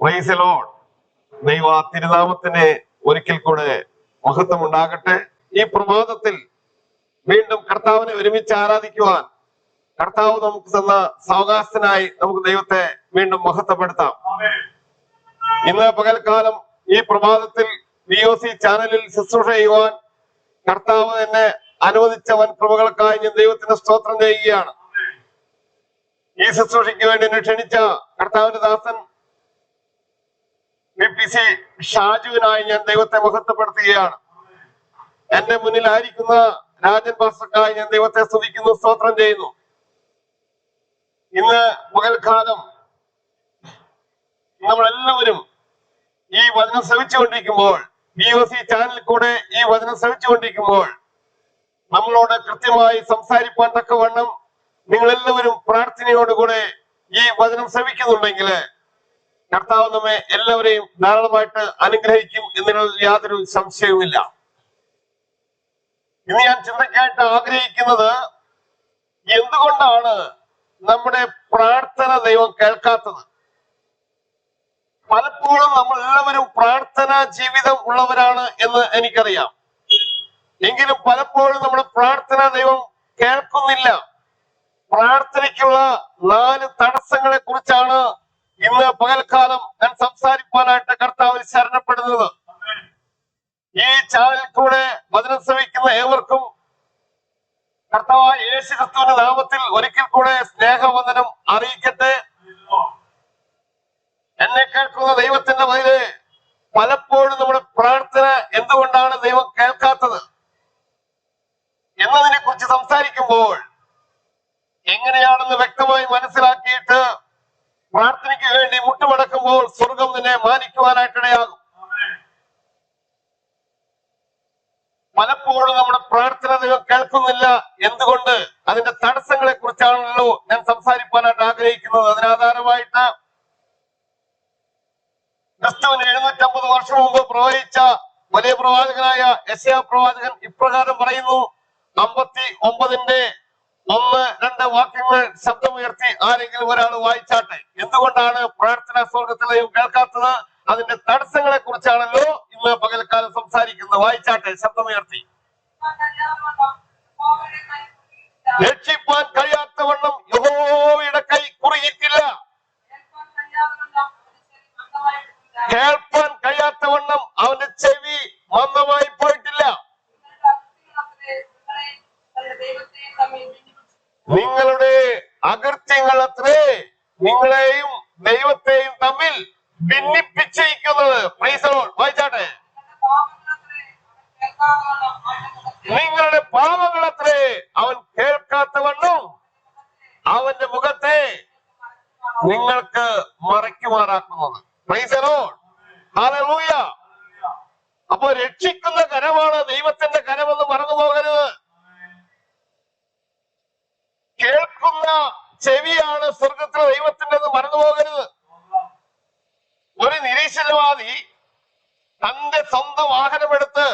Price the Lord. ദൈവ തിരുനാമത്തിന് ഒരിക്കൽ കൂടെ മഹത്വം ഉണ്ടാകട്ടെ. ഈ പ്രഭാതത്തിൽ വീണ്ടും കർത്താവിനെ ഒരുമിച്ച് ആരാധിക്കുവാൻ കർത്താവ് നമുക്ക് തന്ന സാവകാശത്തിനായി നമുക്ക് ദൈവത്തെ വീണ്ടും മഹത്വപ്പെടുത്താം. ഇന്ന് പകൽക്കാലം ഈ പ്രഭാതത്തിൽ VOC ചാനലിൽ ശുശ്രൂഷ ചെയ്യുവാൻ കർത്താവ് എന്നെ അനുവദിച്ച വൻ കൃപകൾക്കായി ഞാൻ ദൈവത്തിന് സ്തോത്രം ചെയ്യുകയാണ്. ഈ ശുശ്രൂഷയ്ക്ക് വേണ്ടി എന്നെ ക്ഷണിച്ച കർത്താവിന്റെ ദാസൻ VPC ഷാജുവിനായി ഞാൻ ദൈവത്തെ മഹത്വപ്പെടുത്തുകയാണ്. എന്റെ മുന്നിലായിരിക്കുന്ന രാജൻ പാസ്റ്റർക്കായി ഞാൻ ദൈവത്തെ സ്തുതിക്കുന്നു, സ്തോത്രം ചെയ്യുന്നു. ഇന്ന് പകൽക്കാലം നമ്മളെല്ലാവരും ഈ വചനം ശ്രവിച്ചുകൊണ്ടിരിക്കുമ്പോൾ, VOC ചാനലിൽ കൂടെ ഈ വചനം ശ്രവിച്ചുകൊണ്ടിരിക്കുമ്പോൾ നമ്മളോട് കൃത്യമായി സംസാരിപ്പാൻ തക്കവണ്ണം നിങ്ങളെല്ലാവരും പ്രാർത്ഥനയോടുകൂടെ ഈ വചനം ശ്രവിക്കുന്നുണ്ടെങ്കിൽ കർത്താവ് നമ്മെ എല്ലാവരെയും ധാരാളമായിട്ട് അനുഗ്രഹിക്കും എന്നതിൽ യാതൊരു സംശയവുമില്ല. ഇന്ന് ഞാൻ ചിന്തയ്ക്കായിട്ട് ആഗ്രഹിക്കുന്നത്, എന്തുകൊണ്ടാണ് നമ്മുടെ പ്രാർത്ഥന ദൈവം കേൾക്കാത്തത്? പലപ്പോഴും നമ്മൾ എല്ലാവരും പ്രാർത്ഥനാ ജീവിതം ഉള്ളവരാണ് എന്ന് എനിക്കറിയാം. എങ്കിലും പലപ്പോഴും നമ്മുടെ പ്രാർത്ഥന ദൈവം കേൾക്കുന്നില്ല. പ്രാർത്ഥനയ്ക്കുള്ള 4 തടസ്സങ്ങളെ കുറിച്ചാണ് ഇന്ന് പകൽക്കാലം ഞാൻ സംസാരിക്കാനായിട്ട് കർത്താവിൽ ശരണപ്പെടുന്നത്. ഈ ചാനലിൽ കൂടെ വചനം ശ്രവിക്കുന്ന ഏവർക്കും കർത്താവായ യേശു ക്രിസ്തുവിന്റെ നാമത്തിൽ ഒരിക്കൽ കൂടെ സ്നേഹവന്ദനം അറിയിക്കട്ടെ. എന്നെ കേൾക്കുന്ന ദൈവത്തിന്റെ വഴിയെ പലപ്പോഴും നമ്മുടെ പ്രാർത്ഥന എന്തുകൊണ്ടാണ് ദൈവം കേൾക്കാത്തത് എന്നതിനെ കുറിച്ച് സംസാരിക്കുമ്പോൾ എങ്ങനെയാണെന്ന് വ്യക്തമായി മനസ്സിലാക്കിയിട്ട് പ്രാർത്ഥനയ്ക്ക് വേണ്ടി മുട്ടുമടക്കുമ്പോൾ സ്വർഗം നിന്നെ മാനിക്കുവാനായിട്ടിടയാകും. പലപ്പോഴും നമ്മുടെ പ്രാർത്ഥന ദൈവം കേൾക്കുന്നില്ല. എന്തുകൊണ്ട്? അതിന്റെ തടസ്സങ്ങളെ കുറിച്ചാണല്ലോ ഞാൻ സംസാരിക്കാനായിട്ട് ആഗ്രഹിക്കുന്നത്. അതിനാധാരമായിട്ട് ക്രിസ്തുവിന് 750 വർഷം മുമ്പ് പ്രവചിച്ച വലിയ പ്രവാചകനായ യെശയ്യാ പ്രവാചകൻ ഇപ്രകാരം പറയുന്നു. 59-ന്റെ 1-2 വാക്യങ്ങൾ ശബ്ദമുയർത്തി ആരെങ്കിലും ഒരാൾ വായിച്ചാട്ടെ. എന്തുകൊണ്ടാണ് പ്രാർത്ഥന സ്വർഗത്തിൽ ദൈവം കേൾക്കാത്തത്? അതിന്റെ തടസ്സങ്ങളെ കുറിച്ചാണല്ലോ ഇന്ന് പകൽക്കാലം സംസാരിക്കുന്നത്. വായിച്ചാട്ടെ, ശബ്ദമുയർത്തി. രക്ഷിപ്പാൻ കഴിയാത്തവണ്ണം യഹോവയുടെ കൈ കുറുകിയിട്ടില്ല, കേൾപ്പാൻ കഴിയാത്തവണ്ണം അവന്റെ ചെവി മന്ദമായി പോയിട്ടില്ല. നിങ്ങളുടെ അകൃത്യങ്ങൾ അത്രേ നിങ്ങളെയും ദൈവത്തെയും തമ്മിൽ ഭിന്നിപ്പിച്ചിരിക്കുന്നത്. Praise the Lord. വായിച്ചാട്ടെ. നിങ്ങളുടെ പാപങ്ങൾ അത്രേ അവൻ കേൾക്കാത്തവണ്ണം അവന്റെ മുഖത്തെ നിങ്ങൾക്ക് മറയ്ക്കുമാറാക്കുന്നത്. Praise the Lord. ഹല്ലേലൂയ. അപ്പൊ രക്ഷിക്കുന്ന കരമാണ് ദൈവത്തിന്റെ കരമെന്ന് മറന്നു പോകരുത്. കേൾക്കുന്ന ചെവിയാണ് സ്വർഗത്തിലെ ദൈവത്തിൻ്റെന്ന് മറന്നു പോകരുത്. ഒരു നിരീശ്വരവാദി തന്റെ സ്വന്തം വാഹനമെടുത്ത്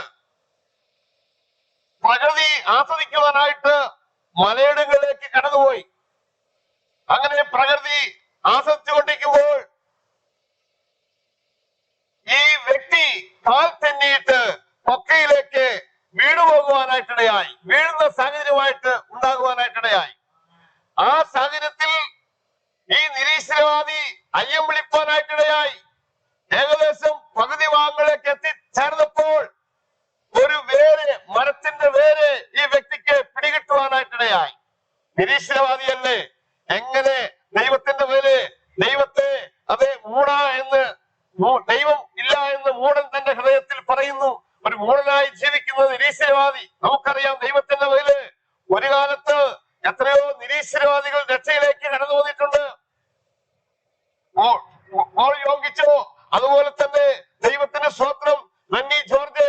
പ്രകൃതി ആസ്വദിക്കുവാനായിട്ട് മലയിടങ്ങളിലേക്ക് കടന്നുപോയി. അങ്ങനെ പ്രകൃതി ആസ്വദിച്ചുകൊണ്ടിരിക്കുമ്പോൾ ഈ വ്യക്തി കാൽ തെന്നിയിട്ട് കൊക്കയിലേക്ക് വീണുപോകുവാനായിട്ടിടയായി, വീഴുന്ന സാഹചര്യമായിട്ട് ഉണ്ടാകുവാനായിട്ടിടയായി. ആ സാഹചര്യത്തിൽ ഈ നിരീശ്വരവാദി അയ്യം വിളിപ്പാനായിട്ടിടയായി. ഏകദേശം പകുതി ഭാഗങ്ങളിലേക്ക് എത്തിച്ചേർന്നപ്പോൾ ഒരു വേര്, മരത്തിന്റെ വേര് ഈ വ്യക്തിക്ക് പിടികിട്ടുവാനായിട്ടിടയായി. നിരീശ്വരവാദിയല്ലേ, എങ്ങനെ ദൈവത്തിന്റെ വേര്, ദൈവത്തെ അതേ മൂട എന്ന്, ദൈവം ഇല്ല എന്ന് മൂടൻ തന്റെ ഹൃദയത്തിൽ പറയുന്നു. ഒരു മൂടനായി ജീവിക്കുന്ന നിരീശ്വരവാദി. നമുക്കറിയാം ദൈവത്തിന്റെ വേര്. ഒരു കാലത്ത് എത്രയോ നിരീശ്വരവാദികൾ രക്ഷയിലേക്ക് കടന്നു വന്നിട്ടുണ്ട്. യോഗിച്ചോ, അതുപോലെ തന്നെ ദൈവത്തിന്റെ സ്തോത്രം, റണ്ണി ജോർജ്,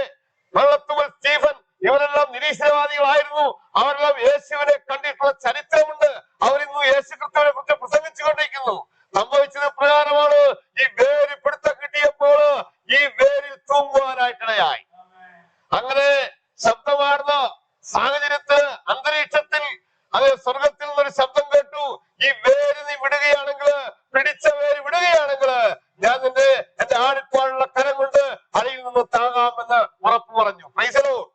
വെള്ളത്തുമൽ സ്റ്റീഫൻ, ഇവരെല്ലാം നിരീശ്വരവാദികളായിരുന്നു. അവരെല്ലാം യേശുവിനെ കണ്ടിട്ടുള്ള ചരിത്രമുണ്ട്. അവരിന്ന് യേശു ക്രിസ്തുവിനെ കുറിച്ച് പ്രസംഗിച്ചുകൊണ്ടിരിക്കുന്നു. സംഭവിച്ചത് പ്രകാരമാണ്, ഈ വേര് പിടുത്തം കിട്ടിയപ്പോൾ ഈ വേരിൽ തൂങ്ങുവാനായിട്ടിടയായി. അങ്ങനെ ശബ്ദമാർന്ന സാഹചര്യത്തിൽ, അന്തരീക്ഷത്തിൽ, അത് സ്വർഗത്തിൽ നിന്നൊരു ശബ്ദം കേട്ടു. ഈ വേര് നീ വിടുകയാണെങ്കിൽ, പിടിച്ച വേര് വിടുകയാണെങ്കിൽ ഞാൻ നിന്റെ അവന്റെ ആണിപ്പാനുള്ള കരം കൊണ്ട് അടിയിൽ നിന്ന് താങ്ങാമെന്ന് ഉറപ്പ് പറഞ്ഞു. Price the Lord.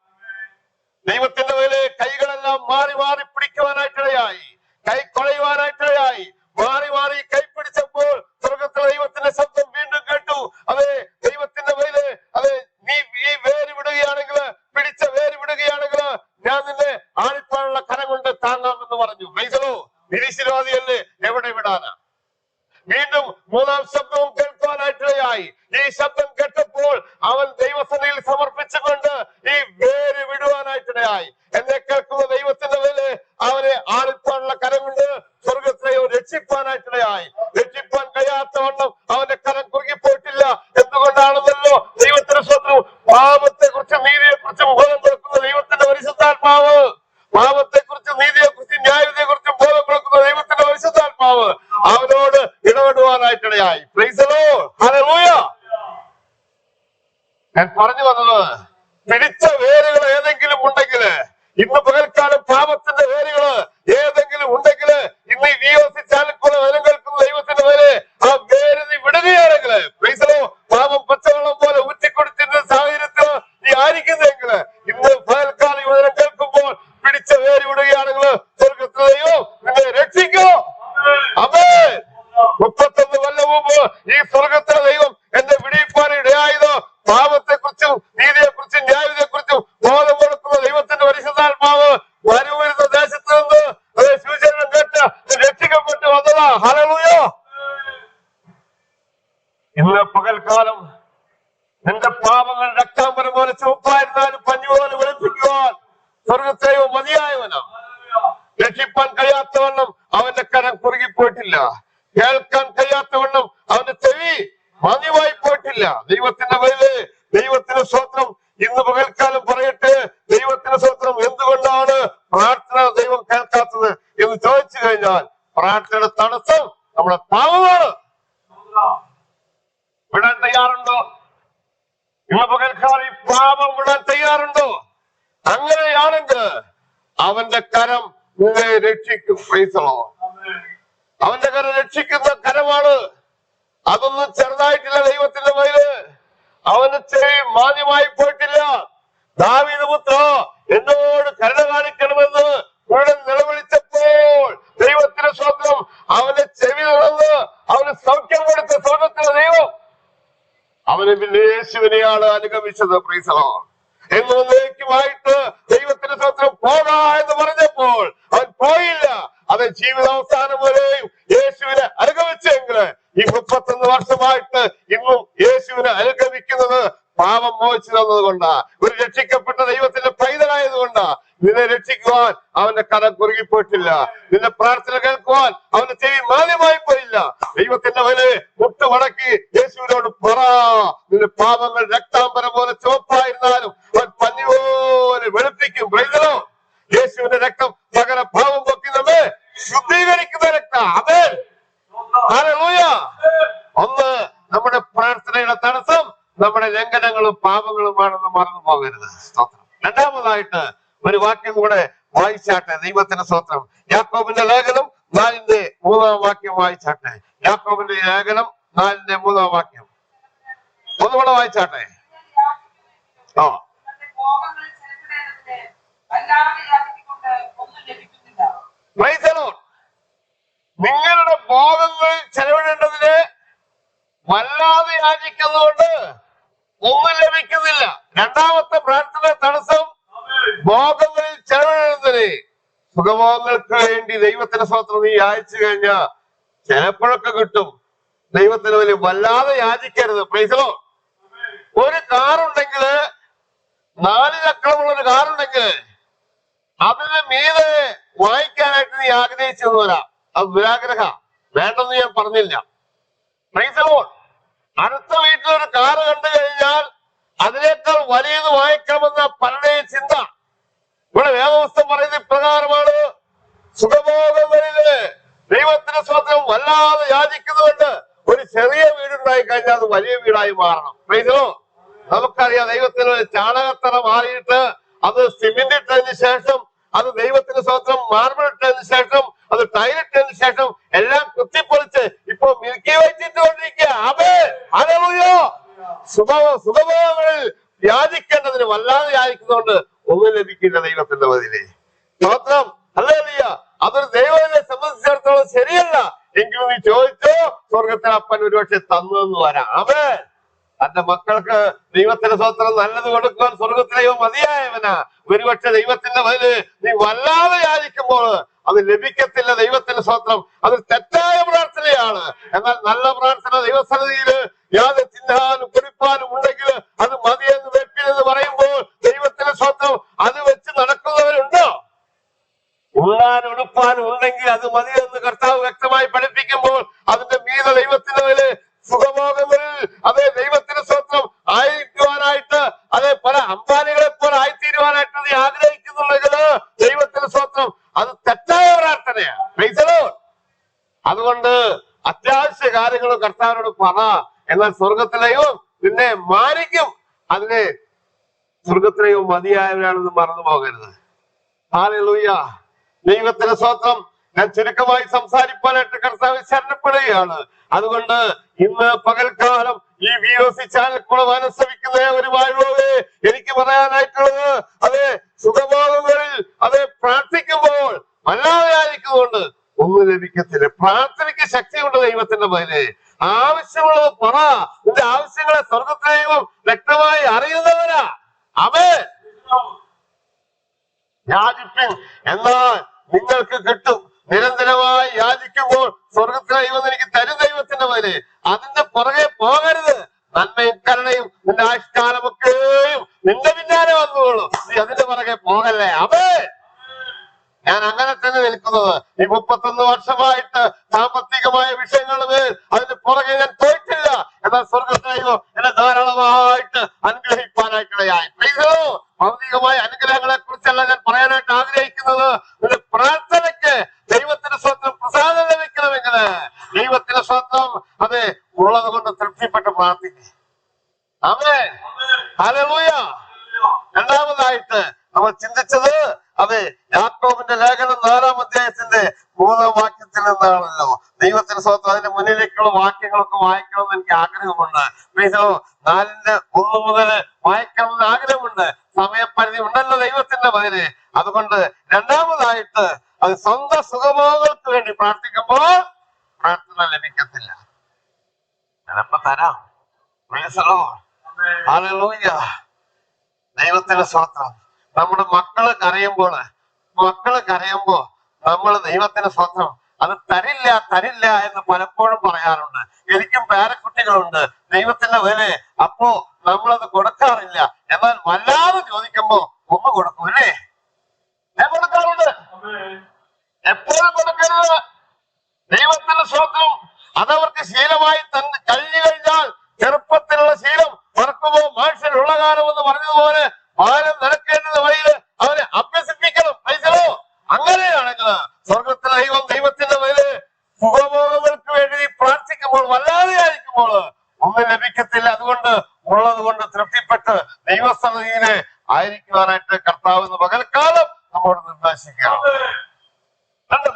ദൈവത്തിന്റെ മേലെ കൈകളെല്ലാം മാറി മാറി പിടിക്കുവാനായിട്ടിടയായി, കൈ കൊളയുവാനായിട്ടിടയായി. മാറി മാറി കൈ പിടിച്ചപ്പോൾ സ്വർഗത്തിലെ ദൈവത്തിന്റെ ശബ്ദം വീണ്ടും കേട്ടു. അതെ, ദൈവത്തിന്റെ മേലെ അതെ, നീ ഈ വേര് വിടുകയാണെങ്കിൽ, പിടിച്ച വേര് വിടുകയാണെങ്കിൽ ഞാൻ നിന്നെ ആണിപ്പാനുള്ള കരം കൊണ്ട് താങ്ങാമെന്ന് പറഞ്ഞു. Price the Lord. നിരീശ്വരവാദിയല്ലേ, എവിടെ വിടാനാ? വീണ്ടും മൂന്നാം ശബ്ദവും കേൾക്കുവാനായിട്ടിടയായി. ഈ ശബ്ദം കേട്ടപ്പോൾ അവൻ ദൈവസന്നിധിയിൽ സമർപ്പിച്ചുകൊണ്ട് ഈ വേര് വിടുവാനായിട്ടിടയായി. എന്നെ കേൾക്കുന്ന ദൈവത്തിന്റെ മേലെ അവനെ ആണിപ്പാനുള്ള കരം കൊണ്ട് സ്വർഗത്തെയോ രക്ഷിപ്പാനായിട്ടിടയായി. രക്ഷിപ്പാൻ കഴിയാത്തവണ്ണം അവന്റെ കരം കുറുകിപ്പോയിട്ടില്ല. എന്തുകൊണ്ടാണെന്നല്ലോ, ദൈവത്തിന്റെ സ്വന്തം പാപത്തെ കുറിച്ചും നീതിയെ കുറിച്ചും ബോധം കൊടുക്കുന്ന ദൈവത്തിന്റെ പരിശുദ്ധാത്മാവ്, പാപത്തെ കുറിച്ചും നീതിയെ കുറിച്ചും ന്യായത്തെ കുറിച്ചും ബോധം കൊടുക്കുന്ന ദൈവത്തിന്റെ പരിശുദ്ധാത്മാവ് അവനോട് ഇടപെടുവാനായിട്ടിടയായി. Praise the Lord. ഹല്ലേലൂയ. ഞാൻ പറഞ്ഞു വന്നത്, പിടിച്ച വേരുകൾ ഏതെങ്കിലും ഉണ്ടെങ്കിൽ, ഇന്ന് പകൽക്കാലം പാപത്തിന്റെ വേരുകൾ ഏതെങ്കിലും ഉണ്ടെങ്കിൽ, ഇന്ന് ഈ VOC ചാനൽ കൂടെ വചനം കേൾക്കുന്ന ദൈവത്തിന്റെ മേലെ ആ വേര് നീ വിടുകയാണെങ്കിൽ, പ്രൈസ് ദി ലോർഡ്, പാപം പച്ചവെള്ളം പോലെ ഊറ്റിക്കൊടുത്തിരുന്ന സാഹചര്യത്തിൽ നീ ആയിരിക്കുന്നെങ്കിൽ, ഇന്ന് പകൽക്കാലം വചനം കേൾക്കുമ്പോൾ പിടിച്ച വേര് വിടുകയാണെങ്കിൽ സ്വർഗ്ഗത്തിലെ ദൈവം നിന്നെ രക്ഷിക്കും. ആമേൻ. 31 കൊല്ലം മുമ്പ് ഈ സ്വർഗത്തിലെ ദൈവം എന്നെ വിടിയിപ്പാൻ ഇടയായത് പാപത്തെ കുറിച്ചും നീതിയെ കുറിച്ചും ന്യായത്തെ കുറിച്ചും ബോധം കൊടുക്കുന്ന ദൈവത്തിന്റെ പരിശുദ്ധാത്മാവ് വരുന്ന ദേശത്ത് നിന്ന് അതേ സുവിശേഷം കേട്ട് രക്ഷിക്കപ്പെട്ട് വന്നതാ. ഹല്ലേലൂയ. ഇന്ന് പകൽക്കാലം നിന്റെ പാപങ്ങൾ രക്താംബരം പോലെ ചുവപ്പായിരുന്നാലും പഞ്ഞു പോലെ വെളുപ്പിക്കുവാൻ സ്വർഗത്തെയോ മതിയായവനാ. രക്ഷിപ്പാൻ കഴിയാത്തവണ്ണം അവന്റെ കരം കുറുകിപ്പോയിട്ടില്ല. കേൾക്കാൻ കഴിയാത്തവണ്ണം അവന്റെ ചെവി മാന്യമായി പോയിട്ടില്ല. ദൈവത്തിന്റെ മേലെ ദൈവത്തിന് സ്തോത്രം. ഇന്ന് പകൽക്കാലം പറയട്ടെ, ദൈവത്തിന് സ്തോത്രം. എന്തുകൊണ്ടാണ് പ്രാർത്ഥന ദൈവം കേൾക്കാത്തത് എന്ന് ചോദിച്ചു കഴിഞ്ഞാൽ, പ്രാർത്ഥനയുടെ തടസ്സം നമ്മുടെ പാപമാണ്. വിടാൻ തയ്യാറുണ്ടോ? ഇന്ന് പകൽക്കാലം ഈ പാപം വിടാൻ തയ്യാറുണ്ടോ? അങ്ങനെയാണെങ്കിൽ അവന്റെ കരം നിന്നെ രക്ഷിക്കും. Price the Lord. അവന്റെ കരം രക്ഷിക്കുന്ന കരമാണ്. അതൊന്നും ചെറുതായിട്ടില്ല ദൈവത്തിന്റെ മേല്. അവന് ചെവി മാന്യമായി പോയിട്ടില്ല. ദാവീദ് പുത്ര, എന്നോട് കരുണ കാണിക്കണമെന്ന് ഉടൻ നിലവിളിച്ചപ്പോൾ ദൈവത്തിന്റെ സ്വന്തം അവന്റെ ചെവി തുറന്ന് അവന് സൗഖ്യം കൊടുത്ത സ്വർഗ്ഗത്തിലെ ദൈവം അവന് പിന്നെ യേശുവിനെയാണ് അനുഗമിച്ചത്. Praise the Lord. എന്നേക്കുമായിട്ട് ദൈവത്തിന്റെ സ്വന്തം പോകാ എന്ന് പറഞ്ഞപ്പോൾ അവൻ പോയില്ല. അത് ജീവിതാവസാനം വരെയും യേശുവിനെ അനുഗമിച്ചെങ്കിൽ ഈ 31 വർഷമായിട്ട് ഇന്നും യേശുവിനെ അനുഗമിക്കുന്നത് പാപം മോചിച്ചു തന്നത് കൊണ്ടാ, ഒരു രക്ഷിക്കപ്പെട്ട ദൈവത്തിന്റെ പൈതലായതുകൊണ്ടാ. നിന്നെ രക്ഷിക്കുവാൻ അവന്റെ കരം കുറുകിപ്പോയിട്ടില്ല. നിന്നെ പ്രാർത്ഥന കേൾക്കുവാൻ അവന്റെ ചെവി മാന്യമായി പോയില്ല. ദൈവത്തിന്റെ മേലെ മുട്ടുമടക്കി യേശുവിനോട് പറ, നിന്റെ പാപങ്ങൾ രക്താംബരം പോലെ ചുവപ്പായിരുന്നാലും അവൻ പഞ്ഞി പോലെ വെളുപ്പിക്കും. Price the Lord. യേശുവിന്റെ രക്തം സകല പാപം പൊക്കി നമ്മെ ശുദ്ധീകരിക്കുന്ന രക്തം. ആമേൻ. ഹല്ലേലൂയ. ഒന്ന്, നമ്മുടെ പ്രാർത്ഥനയുടെ തടസ്സം നമ്മുടെ ലംഘനങ്ങളും പാപങ്ങളുമാണെന്ന് മറന്നു പോകരുത്. സ്തോത്രം. രണ്ടാമതായിട്ട് ഒരു വാക്യം കൂടെ വായിച്ചാട്ടെ. ദൈവത്തിന്റെ സ്തോത്രം. യാക്കോബിന്റെ ലേഖനം 4:3 വാക്യം വായിച്ചാട്ടെ. യാക്കോബിന്റെ ലേഖനം 4:3 വാക്യം ഒന്നുകൂടെ വായിച്ചാട്ടെ. ആ, പ്രൈസ് ദി ലോർഡ്. നിങ്ങളുടെ ഭോഗങ്ങൾ ചെലവിടേണ്ടതിന് വല്ലാതെ യാചിക്കുന്നതുകൊണ്ട് ഒന്നും ലഭിക്കുന്നില്ല. രണ്ടാമത്തെ പ്രാർത്ഥന തടസ്സം ഭോഗങ്ങളിൽ ചെലവിടുന്നതിന്. സുഖഭോഗങ്ങൾക്ക് വേണ്ടി ദൈവത്തിന്റെ സ്തോത്രം നീ യാചിച്ചു കഴിഞ്ഞാ ചിലപ്പോഴൊക്കെ കിട്ടും. ദൈവത്തിന് വലിയ വല്ലാതെ യാചിക്കരുത്. Price the Lord. ഒരു കാറുണ്ടെങ്കിൽ, 4 ചക്രമുള്ള ഒരു കാറുണ്ടെങ്കിൽ അതിന് മീതെ വാങ്ങിക്കാനായിട്ട് നീ ആഗ്രഹിച്ചെന്ന് വരാം. അത് ദുരാഗ്രഹ, വേണ്ടെന്ന് ഞാൻ പറഞ്ഞില്ല. Price the Lord. അടുത്ത വീട്ടിലൊരു കാറ് കണ്ടു കഴിഞ്ഞാൽ അതിനേക്കാൾ വലിയത് വാങ്ങിക്കണമെന്ന പലരുടെയും ചിന്ത. ഇവിടെ വേദപുസ്തകം പറയുന്നത് ഇപ്രകാരമാണ്: സുഖഭോഗങ്ങളില് ദൈവത്തിന്റെ സ്തോത്രം വല്ലാതെ യാചിക്കുന്നുണ്ട്. ഒരു ചെറിയ വീടുണ്ടായി കഴിഞ്ഞാൽ അത് വലിയ വീടായി മാറണം. Price the Lord. നമുക്കറിയാം, ദൈവത്തിന് ചാണകത്തറ മാറിയിട്ട് അത് സിമെന്റ് ഇട്ടതിന് ശേഷം അത് ദൈവത്തിന് സ്വന്തം മാർബിൾ ഇട്ടതിന് ശേഷം, അത് ടൈലിട്ടതിന് ശേഷം എല്ലാം കുത്തിപ്പൊളിച്ച് ഇപ്പൊ മിൽക്കി വെച്ചിട്ടുകൊണ്ടിരിക്കുക. സുഖഭോഗങ്ങളിൽ യാചിക്കേണ്ടതിന് വല്ലാതെ യാചിക്കുന്നതുകൊണ്ട് ഒന്നും ലഭിക്കില്ല ദൈവത്തിന്റെ മതിലേ. സ്തോത്രം. ഹല്ലേലൂയ. അതൊരു ദൈവത്തെ സംബന്ധിച്ചിടത്തോളം ശരിയല്ല. എങ്കിലും നീ ചോദിച്ചോ, സ്വർഗത്തിൽ അപ്പൻ ഒരുപക്ഷെ തന്നു വരാം. ആമേൻ. തന്റെ മക്കൾക്ക് ദൈവത്തിന്റെ സ്വത്രം നല്ലത് കൊടുക്കുവാൻ സ്വർഗത്തിലെയോ മതിയായവനാ. ഒരുപക്ഷെ ദൈവത്തിന്റെ മതില് നീ വല്ലാതെ യാചിക്കുമ്പോൾ അത് ലഭിക്കത്തില്ല. ദൈവത്തിന്റെ സ്വത്രം അത് തെറ്റായ പ്രാർത്ഥനയാണ്. എന്നാൽ നല്ല പ്രാർത്ഥന ദൈവസന്നിധിയില് യാതൊരു തിന്നാനും കുടിപ്പാനും ഉണ്ടെങ്കിൽ അത് മതിയെന്ന് വെപ്പിനെന്ന് പറയുമ്പോൾ ദൈവത്തിന്റെ സ്വത്രം അത് വെച്ച് നടക്കുന്നവരുണ്ടോ? ഉള്ളാനും ഉടുപ്പാനും ഉണ്ടെങ്കിൽ അത് മതിയെന്ന് കർത്താവ് വ്യക്തമായി പഠിപ്പിക്കുമ്പോൾ അതിന്റെ മീതെ ദൈവത്തിന്റെ മേലെ സുഖഭോഗങ്ങളിൽ അതേ ദൈവത്തിന്റെ സ്വത്രം ആയിരിക്കുവാനായിട്ട്, അതേ പല അംബാനികളെ പോലെ ആയിത്തീരുവാനായിട്ട് നീ ആഗ്രഹിക്കുന്നുണ്ടെങ്കിൽ ദൈവത്തിന്റെ സ്വത്രം അത് തെറ്റായ പ്രാർത്ഥനയാണ്. അതുകൊണ്ട് അത്യാവശ്യ കാര്യങ്ങൾ കർത്താവിനോട് പറ. എന്നാൽ സ്വർഗത്തിലെയോ നിന്നെ മാനിക്കും. അതിനെ സ്വർഗത്തിലെയോ മതിയായവരാണെന്ന് മറന്നു പോകരുത്. ഹല്ലേലൂയ. ദൈവത്തിന്റെ സ്വത്രം ഞാൻ ചുരുക്കമായി സംസാരിക്കാനായിട്ട് കർത്താവ് ശരണപ്പെടുകയാണ്. അതുകൊണ്ട് ഇന്ന് പകൽക്കാലം ഈ VOC ചാനൽ കൂടെ മനസ്സവിക്കുന്ന ഒരു വാഴുവേ എനിക്ക് പറയാനായിട്ടുള്ളത്, അതെ സുഖഭോഗങ്ങളിൽ അതെ പ്രാർത്ഥിക്കുമ്പോൾ വല്ലാതെ ആയിരിക്കുന്നുണ്ട് ഒന്നും ലഭിക്കത്തില്ല. പ്രാർത്ഥനയ്ക്ക് ശക്തിയുണ്ട് ദൈവത്തിന്റെ മേലെ. ആവശ്യമുള്ളത് പറ. നിന്റെ ആവശ്യങ്ങളെ സ്വർഗത്തിലെ ദൈവം വ്യക്തമായി അറിയുന്നവരാ. ആമേൻ. യാചിപ്പിൻ എന്നാൽ നിങ്ങൾക്ക് കിട്ടും. നിരന്തരമായി യാചിക്കുമ്പോൾ സ്വർഗത്തിലെ ദൈവം എനിക്ക് തരും ദൈവത്തിന്റെ മേലെ. അതിന്റെ പുറകെ പോകരുത്. നന്മയും കരുണയും നിന്റെ ആയുഷ്കാലമൊക്കെയും നിന്റെ പിന്നാലെ വന്നോളൂ. നീ അതിന്റെ പുറകെ പോകല്ലേ. ആമേൻ. ഞാൻ അങ്ങനെ തന്നെ നിൽക്കുന്നത്. ഈ 31 വർഷമായിട്ട് സാമ്പത്തികമായ വിഷയങ്ങളിൽ അതിന്റെ പുറകെ ഞാൻ പോയിട്ടില്ല. എന്നാൽ സ്വർഗത്തിലെയോ എന്നെ ധാരാളമായിട്ട് അനുഗ്രഹിക്കാനായിട്ടിടയായി. ഭൗതികമായ അനുഗ്രഹങ്ങളെ കുറിച്ചല്ല ഞാൻ പറയാനായിട്ട് ആഗ്രഹിക്കുന്നത്. ഒരു പ്രാർത്ഥനയ്ക്ക് ദൈവത്തിന്റെ സ്വത്രം പ്രസാദം ലഭിക്കണമെങ്കിൽ ദൈവത്തിന്റെ സ്വത്രം അതെ ഉള്ളത് കൊണ്ട് തൃപ്തിപ്പെട്ട് പ്രാർത്ഥിക്കും. ആമേൻ. ഹല്ലേലൂയ. രണ്ടാമതായിട്ട് നമ്മൾ ചിന്തിച്ചത് അതെ യാക്കോബിന്റെ ലേഖനം 4-ാം അധ്യായത്തിന്റെ 3-ാം വാക്യത്തിൽ നിന്നാണല്ലോ. ദൈവത്തിന്റെ സ്വത്രം അതിന്റെ മുന്നിലേക്കുള്ള വാക്യങ്ങളൊക്കെ വായിക്കണമെന്ന് എനിക്ക് ആഗ്രഹമുണ്ട്. 4:1 മുതൽ വായിക്കണമെന്ന് ആഗ്രഹമുണ്ട്. സമയപരിധി ഉണ്ടല്ലോ ദൈവത്തിന്റെ മതില്. അതുകൊണ്ട് രണ്ടാമതായിട്ട് അത് സ്വന്തം സുഖഭോഗങ്ങൾക്ക് വേണ്ടി പ്രാർത്ഥിക്കുമ്പോൾ പ്രാർത്ഥന ലഭിക്കത്തില്ല. ചിലപ്പോ തരാം. ഹല്ലേലൂയ. ദൈവത്തിന്റെ സ്വത്രം നമ്മുടെ മക്കള് കരയുമ്പോ നമ്മൾ ദൈവത്തിന്റെ സ്വത്രം അത് തരില്ല എന്ന് പലപ്പോഴും പറയാറുണ്ട്. എനിക്കും പേരക്കുട്ടികളുണ്ട് ദൈവത്തിന്റെ വില. അപ്പോ നമ്മളത് കൊടുക്കാറില്ല. എന്നാൽ വല്ലാതെ ചോദിക്കുമ്പോ ഒന്ന് കൊടുക്കും അല്ലേ? ഞാൻ കൊടുക്കാറുണ്ട്. എപ്പോഴും കൊടുക്കരുത്. ദൈവത്തിന്റെ സ്വത്രം അതവർക്ക് ശീലമായി തന്നെ കഴിഞ്ഞു കഴിഞ്ഞാൽ ചെറുപ്പത്തിലുള്ള ശീലം മറക്കുമോ മനുഷ്യനുള്ള കാലം എന്ന് പറഞ്ഞതുപോലെ ബാലം നടക്കേണ്ടത് വഴിയിൽ അവനെ അഭ്യസിപ്പിക്കണം. പൈസലോ അങ്ങനെയാണെങ്കിൽ സ്വർഗത്തിലെ ദൈവത്തിന്റെ മേല് സുഖഭോഗങ്ങൾക്ക് വേണ്ടി പ്രാർത്ഥിക്കുമ്പോൾ വല്ലാതെ ആയിരിക്കുമ്പോൾ ഒന്നും ലഭിക്കത്തില്ല. അതുകൊണ്ട് ഉള്ളത് കൊണ്ട് തൃപ്തിപ്പെട്ട് ദൈവസന്നിധിയില് ആയിരിക്കുവാനായിട്ട് കർത്താവ് ഇന്ന് പകൽക്കാലം നമ്മോട് നിർദ്ദേശിക്കണം.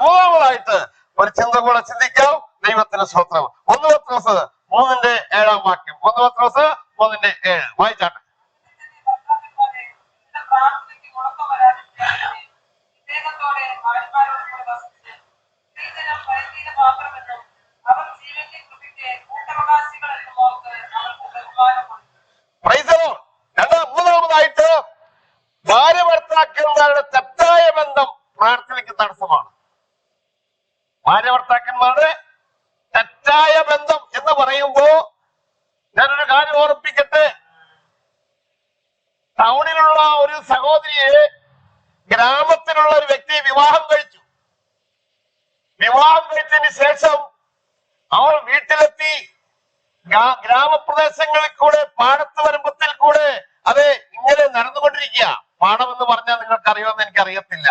മൂന്നാമതായിട്ട് ഒരു ചിന്ത കൂടെ ചിന്തിക്കാം. ദൈവത്തിന്റെ സ്വത്രം 1 പത്രോസ് 3:7 വാക്യം. 1 പത്രോസ് 3:7 വായിച്ചാട്ടെ. മൂന്നാമതായിട്ട് ഭാര്യ ഭർത്താക്കന്മാരുടെ തെറ്റായ ബന്ധം പ്രാർത്ഥനയ്ക്ക് തടസ്സമാണ്. ഭാര്യ ഭർത്താക്കന്മാരുടെ തെറ്റായ ബന്ധം എന്ന് പറയുമ്പോ ഞാനൊരു കാര്യം ഓർമ്മിപ്പിക്കട്ടെ. ടൗണിലുള്ള ഒരു സഹോദരിയെ ഗ്രാമത്തിലുള്ള ഒരു വ്യക്തി വിവാഹം കഴിച്ചു. വിവാഹം കഴിച്ചതിന് ശേഷം അവൾ വീട്ടിലെത്തി. ഗ്രാമപ്രദേശങ്ങളിൽ കൂടെ പാടത്ത് വരമ്പത്തിൽ കൂടെ അത് ഇങ്ങനെ നടന്നുകൊണ്ടിരിക്കുക. പാടം എന്ന് പറഞ്ഞാൽ നിങ്ങൾക്ക് അറിയുമെന്ന് എനിക്കറിയത്തില്ല.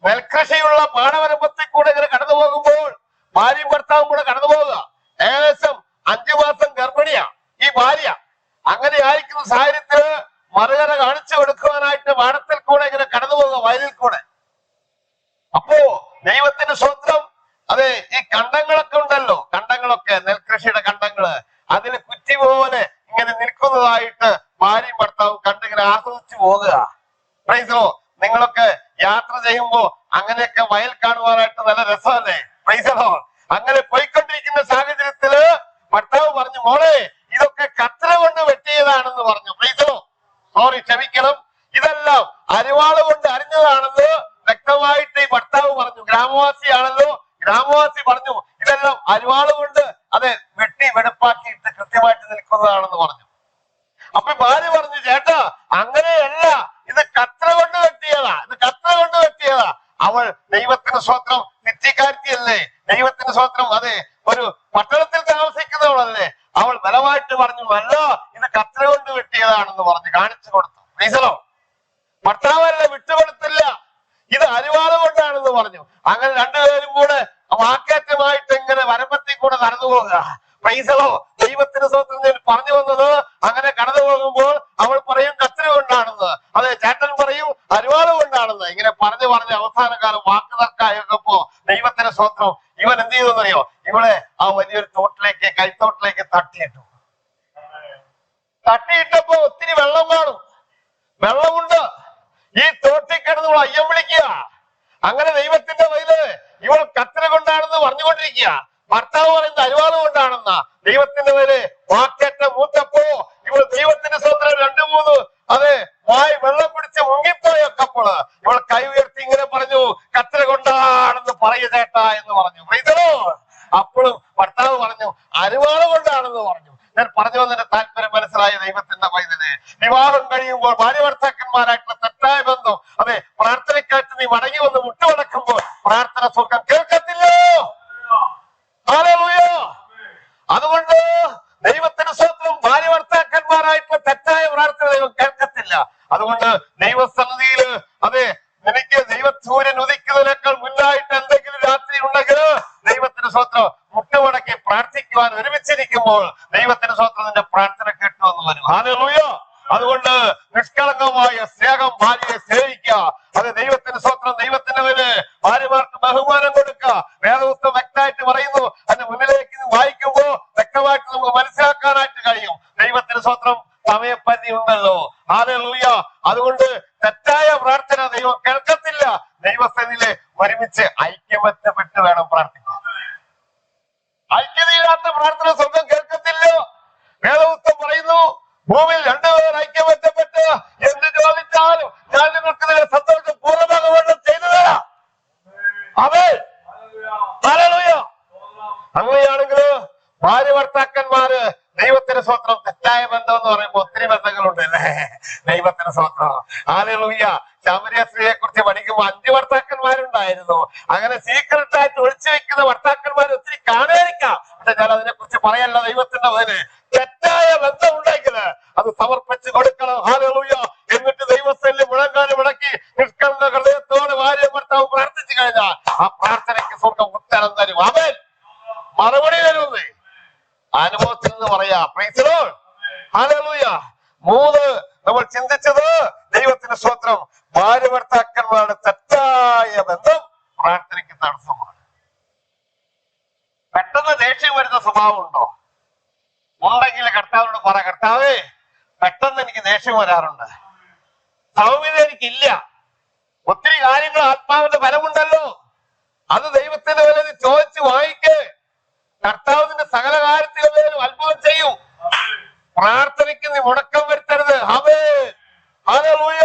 നെൽകൃഷിയുള്ള പാടവരമ്പത്തിൽ കൂടെ ഇങ്ങനെ കടന്നു പോകുമ്പോൾ ഭാര്യയും ഭർത്താവും കൂടെ കടന്നു പോവുക. ഏകദേശം 5 മാസം ഗർഭിണിയാ ഈ ഭാര്യ. അങ്ങനെ ആയിരിക്കുന്ന സാഹചര്യത്തില് മറുകര കാണിച്ചു കൊടുക്കുവാനായിട്ട് പാടത്തിൽ കൂടെ ഇങ്ങനെ കടന്നു പോകുക, വയലിൽ കൂടെ. അപ്പോ ദൈവത്തിന്റെ സ്വന്തം അതെ ഈ കണ്ടങ്ങളൊക്കെ ഉണ്ടല്ലോ, കണ്ടങ്ങളൊക്കെ നെൽകൃഷിയുടെ കണ്ടങ്ങള്, അതിൽ കുറ്റി പോലെ ഇങ്ങനെ നിൽക്കുന്നതായിട്ട് ഭാര്യയും ഭർത്താവും കണ്ടിങ്ങനെ ആസ്വദിച്ചു പോകുക. പ്രൈസോ, നിങ്ങളൊക്കെ യാത്ര ചെയ്യുമ്പോ അങ്ങനെയൊക്കെ വയൽ കാണുവാനായിട്ട് നല്ല രസമല്ലേ? പ്രൈസോ, അങ്ങനെ പോയിക്കൊണ്ടിരിക്കുന്ന സാഹചര്യത്തില് ഭർത്താവ് പറഞ്ഞു, മോളെ ഇതൊക്കെ കത്ര കൊണ്ട് വെട്ടിയതാണെന്ന് പറഞ്ഞു. പ്രൈസോ, സോറി ക്ഷമിക്കണം, ഇതെല്ലാം അരിവാള് കൊണ്ട് അരിഞ്ഞതാണെന്ന് വ്യക്തമായിട്ട് ഈ ഭർത്താവ് പറഞ്ഞു. ഗ്രാമവാസിയാണല്ലോ, ഗ്രാമവാസി പറഞ്ഞു ഇതെല്ലാം അരിവാള് കൊണ്ട് അത് വെട്ടി വെടുപ്പാക്കിയിട്ട് കൃത്യമായിട്ട് നിൽക്കുന്നതാണെന്ന് പറഞ്ഞു. അപ്പൊ ഭാര്യ പറഞ്ഞു, ചേട്ടാ അങ്ങനെയല്ല, ഇത് കത്ര കൊണ്ട് വെട്ടിയതാ, ഇത് കത്ര കൊണ്ട് വെട്ടിയതാ. അവൾ ദൈവത്തിന് സ്വത്രം തെറ്റിക്കാരിയല്ലേ, ദൈവത്തിന് സ്വത്രം അതെ ഒരു പട്ടണത്തിൽ താമസിക്കുന്നവളല്ലേ. അവൾ ബലമായിട്ട് പറഞ്ഞു, അല്ല ഇത് കത്ര കൊണ്ട് വെട്ടിയതാണെന്ന് പറഞ്ഞു കാണിച്ചു കൊടുത്തു. പ്രീസലോ, ഭർത്താവല്ല വിട്ടുകൊടുത്തില്ല, ഇത് അരിവാള് കൊണ്ടാണെന്ന് പറഞ്ഞു. അങ്ങനെ രണ്ടുപേരും കൂടെ വാക്കേറ്റമായിട്ട് ഇങ്ങനെ വരമ്പത്തിൽ കൂടെ നടന്നു പോകുക. പ്രൈസലോ, ദൈവത്തിന് സ്വന്തം ഞാൻ പറഞ്ഞു വന്നത്, അങ്ങനെ കടന്നു പോകുമ്പോൾ അവൾ പറയും കത്ര കൊണ്ടാണെന്ന്, അതെ ചേട്ടൻ പറയും അരിവാള് കൊണ്ടാണെന്ന്. ഇങ്ങനെ പറഞ്ഞു പറഞ്ഞ് അവസാന കാലം വാക്ക് തർക്കമായപ്പോ ദൈവത്തിന് സ്വന്തം ഇവൻ എന്ത് ചെയ്തെന്നറിയോ, ഇവളെ ആ വലിയൊരു തോട്ടിലേക്ക്, കൈത്തോട്ടിലേക്ക് തട്ടിയിട്ടു. തട്ടിയിട്ടപ്പോ ഒത്തിരി വെള്ളം കാണും, വെള്ളമുണ്ട്, ഈ തോട്ടിൽ കിടന്ന് ഇവൾ അയ്യം വിളിക്കുക. അങ്ങനെ ദൈവത്തിന്റെ വയല് ഇവൾ കത്ര കൊണ്ടാണെന്ന് പറഞ്ഞുകൊണ്ടിരിക്കുക. ഭർത്താവ് പറയുന്നത് അരിവാള് കൊണ്ടാണെന്ന. ദൈവത്തിന്റെ വയല് വാക്കേറ്റ മൂത്തപ്പോ ഇവൾ ദൈവത്തിന്റെ സ്വന്തം 2-3 അതെ വായി വെള്ളം പിടിച്ച് മുങ്ങിപ്പോയപ്പോൾ ഇവൾ കൈ ഉയർത്തി ഇങ്ങനെ പറഞ്ഞു, കത്ര കൊണ്ടാണെന്ന് പറയ ചേട്ടാ എന്ന് പറഞ്ഞു. അപ്പോഴും ഭർത്താവ് പറഞ്ഞു അരിവാള് കൊണ്ടാണെന്ന് പറഞ്ഞു. ഞാൻ പറഞ്ഞു വന്നതിന്റെ താല്പര്യം മനസ്സിലായ ദൈവത്തിന്റെ പൈതല്, വിവാഹം കഴിയുമ്പോൾ ഭാര്യ ഭർത്താക്കന്മാരായിട്ടുള്ള തെറ്റായ ബന്ധം അതെ പ്രാർത്ഥനയ്ക്കായിട്ട് നീ മടങ്ങി വന്ന് മുട്ടുമടക്കുമ്പോൾ പ്രാർത്ഥന സ്വർഗം കേൾക്കത്തില്ലോ. ഹല്ലേലൂയ. അതുകൊണ്ട് ദൈവത്തിന് സ്വന്തം ഭാര്യ ഭർത്താക്കന്മാരായിട്ടുള്ള തെറ്റായ പ്രാർത്ഥന ദൈവം കേൾക്കത്തില്ല. അതുകൊണ്ട് ദൈവസന്നിധിയില് അതെ നിനക്ക് സൂര്യൻ ഉദിക്കുന്നതിനേക്കാൾ മുന്നായിട്ട് എന്തെങ്കിലും രാത്രി ഉണ്ടെങ്കിൽ ദൈവത്തിന് സ്വന്തം മുട്ടുമടക്കി പ്രാർത്ഥിക്കുവാൻ ഒരുമിച്ചിരിക്കുമ്പോൾ ദൈവത്തിന് സ്വന്തം നിന്റെ പ്രാർത്ഥന കേട്ടു എന്ന് വരും. ഹല്ലേലൂയ. അതുകൊണ്ട് നിഷ്കളങ്കമായ സ്നേഹം ഭാര്യയെ സ്നേഹിക്കുക. അത് ദൈവത്തിന് സ്വന്തം ദൈവത്തിന്റെ പേര് ഭാര്യമാർക്ക് ബഹുമാനം കൊടുക്കുക. വേദപുസ്തകം വ്യക്തമായിട്ട് പറയുന്നു, അതിന്റെ മുന്നിലേക്ക് വായിക്കുമ്പോ വ്യക്തമായിട്ട് നമുക്ക് മനസ്സിലാക്കാനായിട്ട് കഴിയും. ദൈവത്തിന് സ്വന്തം സമയപരിധി ഉണ്ടല്ലോ. ഹല്ലേലൂയ. അതുകൊണ്ട് തെറ്റായ പ്രാർത്ഥന ദൈവം കേൾക്കത്തില്ല. ദൈവസന്നിധിയില് ഒരുമിച്ച് ഐക്യമത്യപ്പെട്ട് വേണം പ്രാർത്ഥിക്കാൻ. ഐക്യതയില്ലാത്ത പ്രാർത്ഥന സ്വർഗം കേൾക്കത്തില്ല. വേദപുസ്തകം പറയുന്നു, ഭൂമിയിൽ 2 പേർ ഐക്യമത്യപ്പെട്ട് എന്ത് ചോദിച്ചാലും ഞാൻ നിങ്ങൾക്ക് സന്തോഷം പൂർണ്ണമാകവണ്ണം ചെയ്തു തരാം. അതെ, ഹല്ലേലൂയ. അങ്ങനെയാണെങ്കിൽ ഭാര്യ ഭർത്താക്കന്മാര് ദൈവത്തിന് സ്വന്തം തെറ്റായ ബന്ധം എന്ന് പറയുമ്പോൾ ഒത്തിരി ബന്ധങ്ങളുണ്ട് അല്ലേ? ദൈവത്തിന് സ്വന്തം. ഹല്ലേലൂയ. ശമരിയ സ്ത്രീയെ കുറിച്ച് പഠിക്കുമ്പോൾ 5 ഭർത്താക്കന്മാരുണ്ടായിരുന്നു. അങ്ങനെ സീക്രട്ട് ആയിട്ട് ഒളിച്ചു വെക്കുന്ന ഭർത്താക്കന്മാർ ഒത്തിരി കാണാതിരിക്കാം. പക്ഷെ ഞാൻ അതിനെ കുറിച്ച് പറയല്ല. ദൈവത്തിന്റെ പേര് തെറ്റായ ബന്ധം ഉണ്ടെങ്കിൽ അത് സമർപ്പിച്ച് കൊടുക്കണം. ഹല്ലേലൂയ. എന്നിട്ട് ദൈവസ്ഥലിൽ മുഴങ്കാല് മുടക്കി നിഷ്കളങ്ക ഹൃദയത്തോടെ ഭാര്യ ഭർത്താവ് പ്രാർത്ഥിച്ചു കഴിഞ്ഞാൽ ആ പ്രാർത്ഥനയ്ക്ക് സ്വർഗം ഉത്തരം തരും. അവൻ മറുപടി തരുന്നേ അനുഭവത്തിൽ നിന്ന് പറയാ. Price the Lord. ഹല്ലേലൂയ. 3 നമ്മൾ ചിന്തിച്ചത് ദൈവത്തിന്റെ സ്തോത്രം, ഭാര്യ ഭർത്താക്കന്മാരുടെ തെറ്റായ ബന്ധം പ്രാർത്ഥനയ്ക്ക് തടസ്സമാണ്. പെട്ടെന്ന് ദേഷ്യം വരുന്ന സ്വഭാവം ഉണ്ടോ? ഉണ്ടെങ്കിൽ കർത്താവിനോട് പറ, കർത്താവേ പെട്ടെന്ന് എനിക്ക് ദേഷ്യം വരാറുണ്ട്, സൗമ്യത എനിക്കില്ല. ഒത്തിരി കാര്യങ്ങൾ ആത്മാവിന്റെ ബലമുണ്ടല്ലോ, അത് ദൈവത്തിന്റെ വില ചോദിച്ച് വാങ്ങിക്ക്. കർത്താവിന്റെ സകല കാര്യത്തിലും അത്ഭുതം ചെയ്യും. പ്രാർത്ഥനയ്ക്ക് നീ മുടക്കം വരുത്തരുത്. ഹല്ലേലൂയ.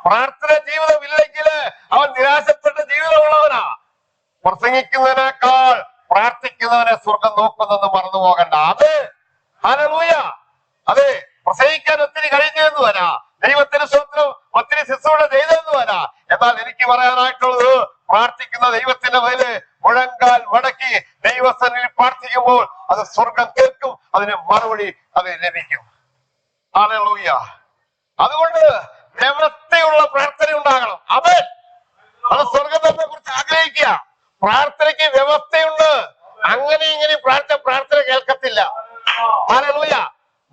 പ്രാർത്ഥന ജീവിതം ഇല്ലെങ്കിൽ അവൻ നിരാശപ്പെട്ട ജീവിതമുള്ളവനാ. പ്രസംഗിക്കുന്നതിനേക്കാൾ പ്രാർത്ഥിക്കുന്നവനെ സ്വർഗം നോക്കുന്നെന്ന് മറന്നു പോകണ്ട. ഹല്ലേലൂയ. അതെ, പ്രസംഗിക്കാൻ ഒത്തിരി കഴിഞ്ഞെന്ന് വരാം, ദൈവത്തിന് സ്വന്തം ഒത്തിരി ശുശ്രൂഷ ചെയ്തെന്ന് വരാം. എന്നാൽ എനിക്ക് പറയാനായിട്ടുള്ളത്, പ്രാർത്ഥിക്കുന്ന ദൈവത്തിന്റെ മേല് മുഴങ്കാൽ മടക്കി ദൈവസന്നിധിയിൽ പ്രാർത്ഥിക്കുമ്പോൾ അത് സ്വർഗം കേൾക്കും, അതിന് മറുപടി അത് ലഭിക്കും. ഹല്ലേലൂയ. അതുകൊണ്ട് വ്യവസ്ഥയുള്ള പ്രാർത്ഥന ഉണ്ടാകണം. അത് സ്വർഗത്തെ കുറിച്ച് ആഗ്രഹിക്കുക. പ്രാർത്ഥനയ്ക്ക് വ്യവസ്ഥയുണ്ട്. അങ്ങനെ ഇങ്ങനെ പ്രാർത്ഥന കേൾക്കത്തില്ല. ഹല്ലേലൂയ.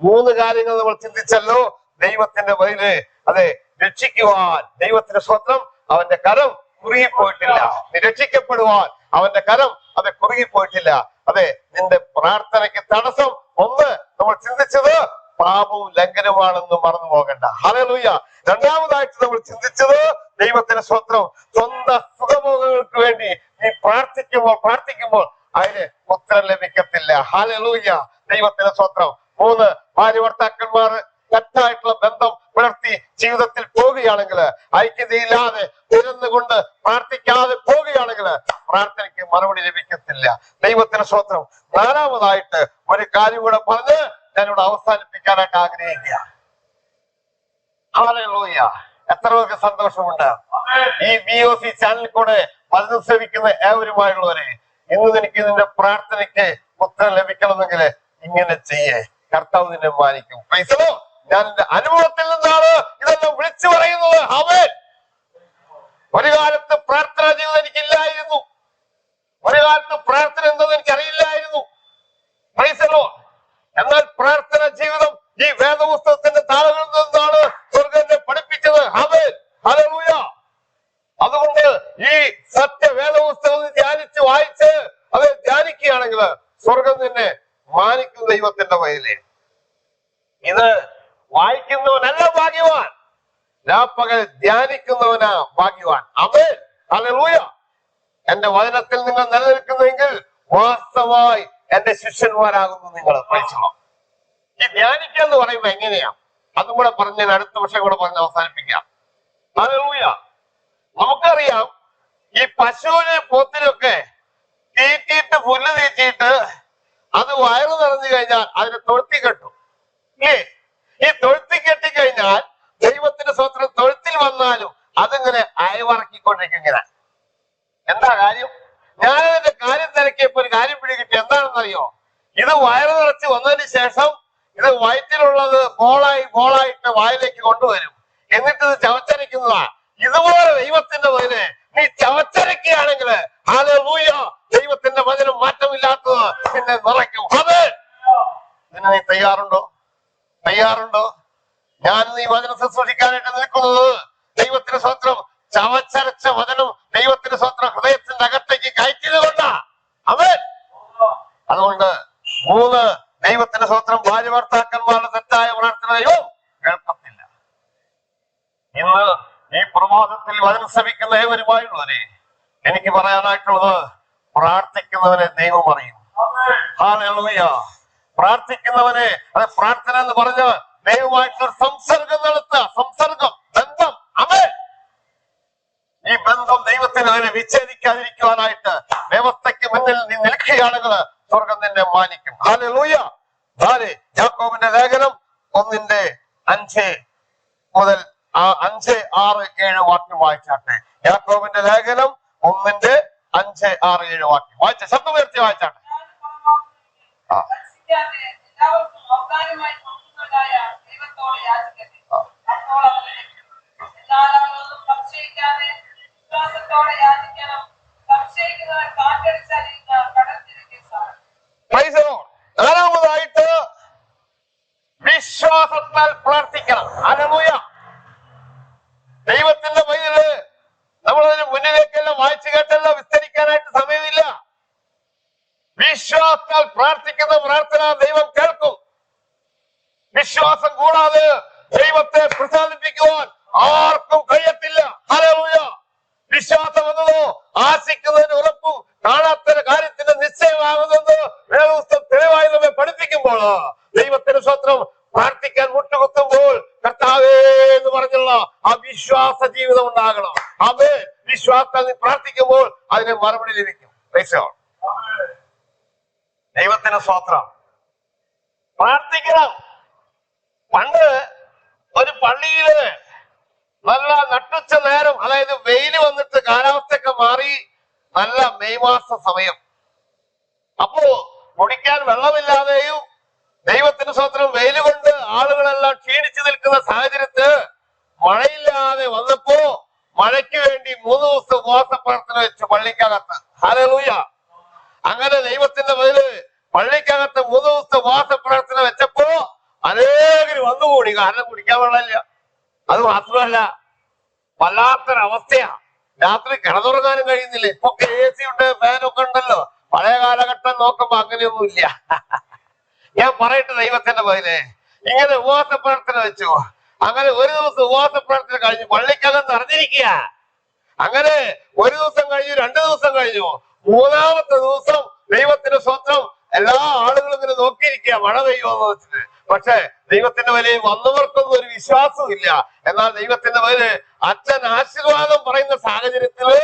3 കാര്യങ്ങൾ നമ്മൾ ചിന്തിച്ചല്ലോ. ദൈവത്തിന്റെ വഴിയില് അതെ രക്ഷിക്കുവാൻ ദൈവത്തിന് സ്വന്തം അവന്റെ കരം കുറുകിപ്പോയിട്ടില്ല. നീ രക്ഷിക്കപ്പെടുവാൻ അവന്റെ കരം അത് കുറുകിപ്പോയിട്ടില്ല. അതെ, നിന്റെ പ്രാർത്ഥനയ്ക്ക് തടസ്സം ഒന്ന് നമ്മൾ ചിന്തിച്ചത് പാപവും ലംഘനമാണെന്ന് മറന്നു പോകണ്ട. ഹല്ലേലൂയ. രണ്ടാമതായിട്ട് നമ്മൾ ചിന്തിച്ചത് ദൈവത്തിന് സ്വന്തം സ്വന്തം സുഖഭോഗങ്ങൾക്ക് വേണ്ടി നീ പ്രാർത്ഥിക്കുമ്പോൾ അതിന് ഉത്തരം ലഭിക്കത്തില്ല. ഹല്ലേലൂയ. ദൈവത്തിന് സ്വന്തം. 3, ഭാര്യ ഭർത്താക്കന്മാർ തെറ്റായിട്ടുള്ള ബന്ധം പുലർത്തി ജീവിതത്തിൽ പോവുകയാണെങ്കിൽ, ഐക്യതയില്ലാതെ തിരുന്നുകൊണ്ട് പ്രാർത്ഥിക്കാതെ പോവുകയാണെങ്കിൽ പ്രാർത്ഥനയ്ക്ക് മറുപടി ലഭിക്കത്തില്ല. ദൈവത്തിന് സ്വന്തം. 4മതായിട്ട് ഒരു കാര്യം കൂടെ പറഞ്ഞ് ഞാനിവിടെ അവസാനിപ്പിക്കാനായിട്ട് ആഗ്രഹിക്കുക. ഹല്ലേലൂയ. എത്ര പേർക്ക് സന്തോഷമുണ്ട്? ഈ BOC ചാനലിൽ കൂടെ വചനം ശ്രവിക്കുന്ന ഏവരുമായുള്ളവരെ, ഇന്ന് നിനക്ക് നിന്റെ പ്രാർത്ഥനയ്ക്ക് ഉത്തരം ലഭിക്കണമെങ്കിൽ ഇങ്ങനെ ചെയ്യേ, കർത്താവ് നിന്നെ മാനിക്കും. പ്രൈസലോ. ഞാൻ എന്റെ അനുഭവത്തിൽ നിന്നാണ് ഇതെല്ലാം വിളിച്ചു പറയുന്നത്. ആമേൻ. ഒരു കാലത്ത് പ്രാർത്ഥനാ ജീവിതം എനിക്കില്ലായിരുന്നു. ഒരു കാലത്ത് പ്രാർത്ഥന എന്തെന്ന് എനിക്ക് അറിയില്ലായിരുന്നു. പ്രൈസലോ. എന്നാൽ പ്രാർത്ഥന ജീവിതം ഈ വേദപുസ്തകത്തിന്റെ താളുകളിൽ നിന്നാണ് സ്വർഗ്ഗം എന്നെ പഠിപ്പിച്ചത്. ആമേൻ. ഹല്ലേലൂയ. അതുകൊണ്ട് ഈ സത്യ വേദപുസ്തകം ധ്യാനിച്ച് വായിച്ച് അത് ധ്യാനിക്കുകയാണെങ്കിൽ സ്വർഗം നിന്നെ മാനിക്കും. ദൈവത്തിന്റെ വയലേ, ഇത് വായിക്കുന്നവനല്ല ഭാഗ്യവാൻ, രാപ്പകൽ ധ്യാനിക്കുന്നവനാ ഭാഗ്യവാൻ. ആമേൻ. ഹല്ലേലൂയ. എന്റെ വചനത്തിൽ നിങ്ങൾ നിലനിൽക്കുന്നെങ്കിൽ വാസ്തവമായി എന്റെ ശിഷ്യന്മാരാകുന്നു നിങ്ങൾ. പഠിച്ചോ. ഈ ധ്യാനിക്കുക എന്ന് പറയുമ്പോ എങ്ങനെയാ? അതും കൂടെ പറഞ്ഞ് ഞാൻ അടുത്ത വർഷം കൂടെ പറഞ്ഞ് അവസാനിപ്പിക്കാം. ഹല്ലേലൂയ. നമുക്കറിയാം, ഈ പശുവിനെ പോത്തിനൊക്കെ തീറ്റിയിട്ട് പുല്ല് തീറ്റിയിട്ട് അത് വയറ് നിറഞ്ഞു കഴിഞ്ഞാൽ അതിന് തൊഴുത്തി കെട്ടും. ഈ തൊഴുത്തി കെട്ടിക്കഴിഞ്ഞാൽ ദൈവത്തിന്റെ സ്വന്തം തൊഴുത്തിൽ വന്നാലും അതിങ്ങനെ അയവറക്കിക്കൊണ്ടിരിക്കും. ഇങ്ങനെ എന്താ കാര്യം? ഞാനതിന്റെ കാര്യം തിരക്കിയപ്പോ ഒരു കാര്യം പിടികിട്ടി. എന്താണെന്നറിയോ? ഇത് വയറ് നിറച്ച് വന്നതിന് ശേഷം ഇത് വയറ്റിലുള്ളത് ബോളായിട്ട് വായിലേക്ക് കൊണ്ടുവരും. എന്നിട്ട് ഇത് ചവച്ചരയ്ക്കുന്നതാ. ഇതുപോലെ ദൈവത്തിന്റെ വചനം നീ ചവച്ചരക്കുകയാണെങ്കിൽ ഹല്ലേലൂയ, ദൈവത്തിന്റെ വചനം മാറ്റമില്ലാത്തത് നിന്നെ നിറയ്ക്കും. ആമേൻ. ഇതിന് നീ തയ്യാറുണ്ടോ? ഞാൻ നീ വചനം ശുശ്രൂഷിക്കാനായിട്ട് നിൽക്കുന്നത് ദൈവത്തിന്റെ സ്വന്തം ചവച്ചരച്ച വചനം ദൈവത്തിന്റെ സ്വന്തം ഹൃദയത്തിന്റെ അകത്തേക്ക് കയറ്റിയത് കൊണ്ടാ. ആമേൻ. അതുകൊണ്ട് 3, ദൈവത്തിന്റെ സ്വന്തം ഭാര്യ ഭർത്താക്കന്മാരുടെ തെറ്റായ പ്രാർത്ഥനയോ കേൾക്കത്തില്ല. ഇന്ന് ഈ പ്രമാദത്തിൽ വചനം ശ്രമിക്കുന്ന ഏവരുമായുള്ളവരെ എനിക്ക് പറയാനായിട്ടുള്ളത്, പ്രാർത്ഥിക്കുന്നവനെ ദൈവം അറിയും. ഹല്ലേലൂയ. പ്രാർത്ഥിക്കുന്നവനെ, അത് പ്രാർത്ഥന എന്ന് പറഞ്ഞ ദൈവമായിട്ടൊരു സംസർഗം നടത്തുക. സംസർഗം, ബന്ധം. ആമേൻ. ഈ ബന്ധം ദൈവത്തിന് അതിനെ വിച്ഛേദിക്കാതിരിക്കുവാനായിട്ട് വ്യവസ്ഥയ്ക്ക് മുന്നിൽ നീ നിൽക്കുകയാണെങ്കിൽ സ്വർഗം നിന്നെ മാനിക്കും. ഹല്ലേലൂയ. യാക്കോബിന്റെ ലേഖനം 1:5 മുതൽ 5, 6, 7 വാക്യം വായിച്ചാട്ടെ. യാക്കോബിന്റെ ലേഖനം 1:5, 6, 7 വാക്യം വായിച്ച ശബ്ദം ഉയർത്തി വായിച്ചാട്ടെ. നാലാമതായിട്ട് വിശ്വാസത്താൽ പ്രാർത്ഥിക്കണം. ഹല്ലേലൂയ. ദൈവത്തിന്റെ വഴിയില് നമ്മളതിന് മുന്നിലേക്കെല്ലാം വായിച്ചു കേട്ടെല്ലാം വിസ്തരിക്കാനായിട്ട് സമയമില്ല. വിശ്വാസത്താൽ പ്രാർത്ഥിക്കുന്ന പ്രാർത്ഥന ദൈവം കേൾക്കും. വിശ്വാസം കൂടാതെ ദൈവത്തെ പ്രസാദിപ്പിക്കുവാൻ ആർക്കും കഴിയത്തില്ല. ഹല്ലേലൂയ. വിശ്വാസം എന്നതോ ആശിക്കുന്നതിന് ഉറപ്പും കാണാത്ത കാര്യത്തിന്റെ നിശ്ചയമാകുന്നത് വേദപുസ്തകം തെളിവായി നമ്മെ പഠിപ്പിക്കുമ്പോൾ ദൈവത്തിന്റെ സ്വന്തം പ്രാർത്ഥിക്കാൻ മുട്ടുകുത്തുമ്പോൾ കർത്താവേ എന്ന് പറഞ്ഞുള്ള ആ വിശ്വാസ ജീവിതം ഉണ്ടാകണം. അത് വിശ്വാസത്താൽ പ്രാർത്ഥിക്കുമ്പോൾ അതിന് മറുപടി ലഭിക്കും. ദൈവത്തിന് സ്വത്രം പ്രാർത്ഥിക്കണം. പണ്ട് ഒരു പള്ളിയില് നല്ല നട്ടുച്ച നേരം, അതായത് വെയില് വന്നിട്ട് കാലാവസ്ഥയൊക്കെ മാറി, നല്ല മെയ് മാസ സമയം. അപ്പോ കുടിക്കാൻ വെള്ളമില്ലാതെയും ദൈവത്തിന് സ്വന്തം വെയില് കൊണ്ട് ആളുകളെല്ലാം ക്ഷീണിച്ചു നിൽക്കുന്ന സാഹചര്യത്തിൽ മഴയില്ലാതെ വന്നപ്പോ മഴയ്ക്ക് വേണ്ടി 3 ദിവസം ഉപവാസ പ്രാർത്ഥന വെച്ചു പള്ളിക്കകത്ത്. ഹല്ലേലൂയ. അങ്ങനെ ദൈവത്തിന്റെ വഴിയില് പള്ളിക്കകത്ത് 3 ദിവസത്തെ ഉപവാസ പ്രാർത്ഥന വെച്ചപ്പോ അനേകര് വന്നുകൂടി. കാരണം കുടിക്കാൻ വെള്ളമില്ല. അത് മാത്രമല്ല, വല്ലാത്തൊരവസ്ഥയാ. രാത്രി കിടന്നുറങ്ങാനും കഴിയുന്നില്ല. ഇപ്പൊ AC ഉണ്ട്, ഫാനൊക്കെ ഉണ്ടല്ലോ. പഴയ കാലഘട്ടം നോക്കുമ്പോ അങ്ങനെയൊന്നുമില്ല. ഞാൻ പറയട്ടെ, ദൈവത്തിന്റെ പേരില് ഇങ്ങനെ ഉപവാസ പ്രവർത്തനം വെച്ചു. അങ്ങനെ ഒരു ദിവസം ഉപവാസ പ്രവർത്തനം കഴിഞ്ഞു, പള്ളിക്കകം നിറഞ്ഞിരിക്കുക. അങ്ങനെ ഒരു ദിവസം കഴിഞ്ഞു, 2 ദിവസം കഴിഞ്ഞു, 3-ാമത്തെ ദിവസം ദൈവത്തിന്റെ സ്വന്തം എല്ലാ ആളുകളും ഇങ്ങനെ നോക്കിയിരിക്കുക മഴ പെയ്യുമെന്ന് വെച്ചിട്ട്. പക്ഷെ ദൈവത്തിന്റെ പേരിൽ വന്നവർക്കൊന്നും ഒരു വിശ്വാസവും ഇല്ല. എന്നാൽ ദൈവത്തിന്റെ പേര് അച്ഛൻ ആശീർവാദം പറയുന്ന സാഹചര്യത്തില്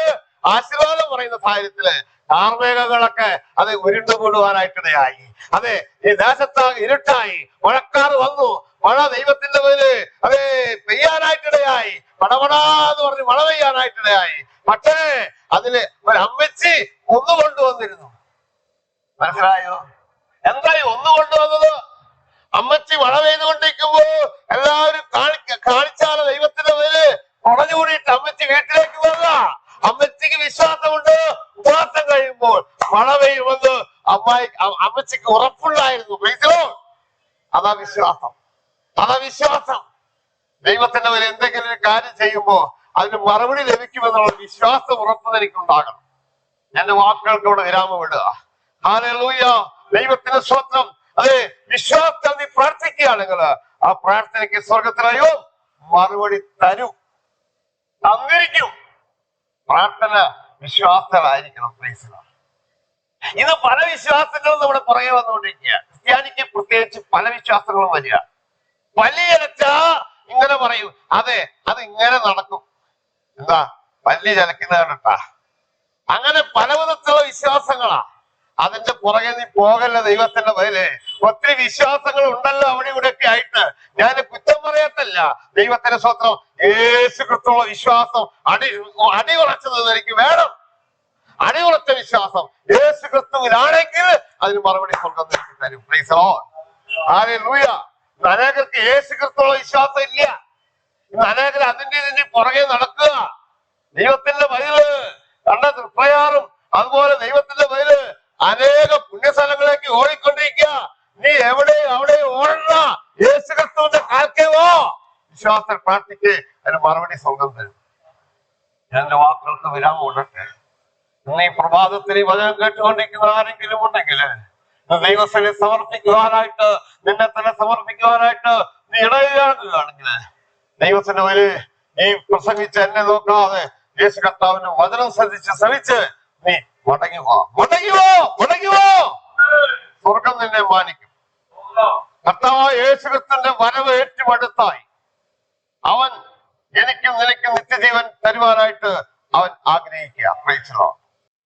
കാർമേഘങ്ങളൊക്കെ അത് ഉരുണ്ടുകൂടുവാനായിട്ടിടയായി. അതെ, ഈ ദേശത്താകെ ഇരുട്ടായി, മഴക്കാർ വന്നു. മഴ ദൈവത്തിന്റെ പേര് അതെ പെയ്യാനായിട്ടിടയായി. പടപടാന്ന് പറഞ്ഞ് മഴ പെയ്യാനായിട്ടിടയായി. പക്ഷേ അതില് ഒരമ്മച്ചി ഒന്ന് കൊണ്ടുവന്നിരുന്നു. മനസ്സിലായോ? എന്തായി ഒന്ന് കൊണ്ടുവന്നത്? അമ്മച്ചി മഴ പെയ്തുകൊണ്ടിരിക്കുമ്പോ എല്ലാവരും കാണിച്ചാല ദൈവത്തിന്റെ പേര് കുടഞ്ഞുകൂടിയിട്ട് അമ്മച്ചി വീട്ടിലേക്ക് വരിക. അമ്മച്ചിക്ക് വിശ്വാസമുണ്ട്. ഉപവാസം കഴിയുമ്പോൾ മഴ പെയ്യുമെന്ന് അമ്മച്ചിക്ക് ഉറപ്പുണ്ടായിരുന്നു. അതാ വിശ്വാസം. ദൈവത്തിന്റെ പേര് എന്തെങ്കിലും ഒരു കാര്യം ചെയ്യുമ്പോ അതിന് മറുപടി ലഭിക്കുമെന്നുള്ള വിശ്വാസം ഉറപ്പ് എനിക്കുണ്ടാകണം. എന്റെ വാക്കുകൾക്ക് ഇവിടെ വിരാമം വിടുക. ഹല്ലേലൂയ, ദൈവത്തിന് സ്തോത്രം. അതെ, വിശ്വാസത്തിൽ നീ പ്രാർത്ഥിക്കുകയാണെങ്കിൽ ആ പ്രാർത്ഥനയ്ക്ക് സ്വർഗത്തിലായോ മറുപടി തന്നിരിക്കും. പ്രാർത്ഥന വിശ്വാസത്തിലായിരിക്കണം. ഇത് പല വിശ്വാസങ്ങളും നമ്മുടെ പുറകെ വന്നുകൊണ്ടിരിക്കുക. ക്രിസ്ത്യാനിക്ക് പ്രത്യേകിച്ച് പല വിശ്വാസങ്ങളും വരിക. പല്ലിയലച്ച ഇങ്ങനെ പറയും, അതെ അത് ഇങ്ങനെ നടക്കും. എന്താ പല്ലി ചലക്കുന്നതാണട്ടാ. അങ്ങനെ പല വിധത്തിലുള്ള വിശ്വാസങ്ങളാ. അതിന്റെ പുറകെ നീ പോകല്ല. ദൈവത്തിന്റെ പേര് ഒത്തിരി വിശ്വാസങ്ങൾ ഉണ്ടല്ലോ അവിടെ ഇവിടെയൊക്കെ ആയിട്ട്. ഞാൻ കുറ്റം പറയത്തല്ല. ദൈവത്തിന്റെ സ്വന്തം യേശു ക്രിസ്തുവുള്ള വിശ്വാസം അടിയുറച്ചത് എനിക്ക് വേണം. അടിയുറച്ച വിശ്വാസം യേശു ക്രിസ്തുവിലാണെങ്കിൽ അതിന് മറുപടി സ്വർഗം തരും. Price the Lord. ഹല്ലേലൂയ. അനേകർക്ക് യേശു ക്രിസ്തുവുള്ള വിശ്വാസം ഇല്ല. ഇന്ന് അനേകർ അതിന്റെ പുറകെ നടക്കുക. ദൈവത്തിന്റെ പേരില് കണ്ട തൃപ്രയാറും അതുപോലെ ദൈവത്തിന്റെ പേരില് അനേക പുണ്യസ്ഥലങ്ങളിലേക്ക് ഓടിക്കൊണ്ടിരിക്കുക. നീ അവിടെ ഓടണ്ട. യേശു ക്രിസ്തുവിന്റെ കാൽക്കേവോ വിശ്വാസത്തിൽ പ്രാർത്ഥിക്ക്, അതിന് മറുപടി സ്വർഗം തരും. എന്റെ വാക്കുകൾക്ക് വിരാമം ഉണ്ടട്ടെ. നീ പ്രഭാതത്തിൽ ഈ വചനം കേട്ടുകൊണ്ടിരിക്കുന്ന ആരെങ്കിലും ഉണ്ടെങ്കിൽ ദൈവസ്ഥനെ സമർപ്പിക്കുവാനായിട്ട്, നിന്നെ തന്നെ സമർപ്പിക്കുവാനായിട്ട് നീ ഇടയാകുകയാണെങ്കിൽ ദൈവത്തിന്റെ പേര് ഈ പ്രസംഗിച്ച് എന്നെ നോക്കാതെ യേശു കർത്താവിന്റെ വചനം ശ്രമിച്ച് നീ മടങ്ങിവോ. സ്വർഗം നിന്നെ മാനിക്കും. കർത്താവ് യേശു ക്രിസ്തുവിന്റെ വരവ് ഏറ്റുമടുത്തായി. അവൻ എനിക്കും നിനക്കും നിത്യജീവൻ തരുവാനായിട്ട് അവൻ ആഗ്രഹിക്കുക. Price the Lord.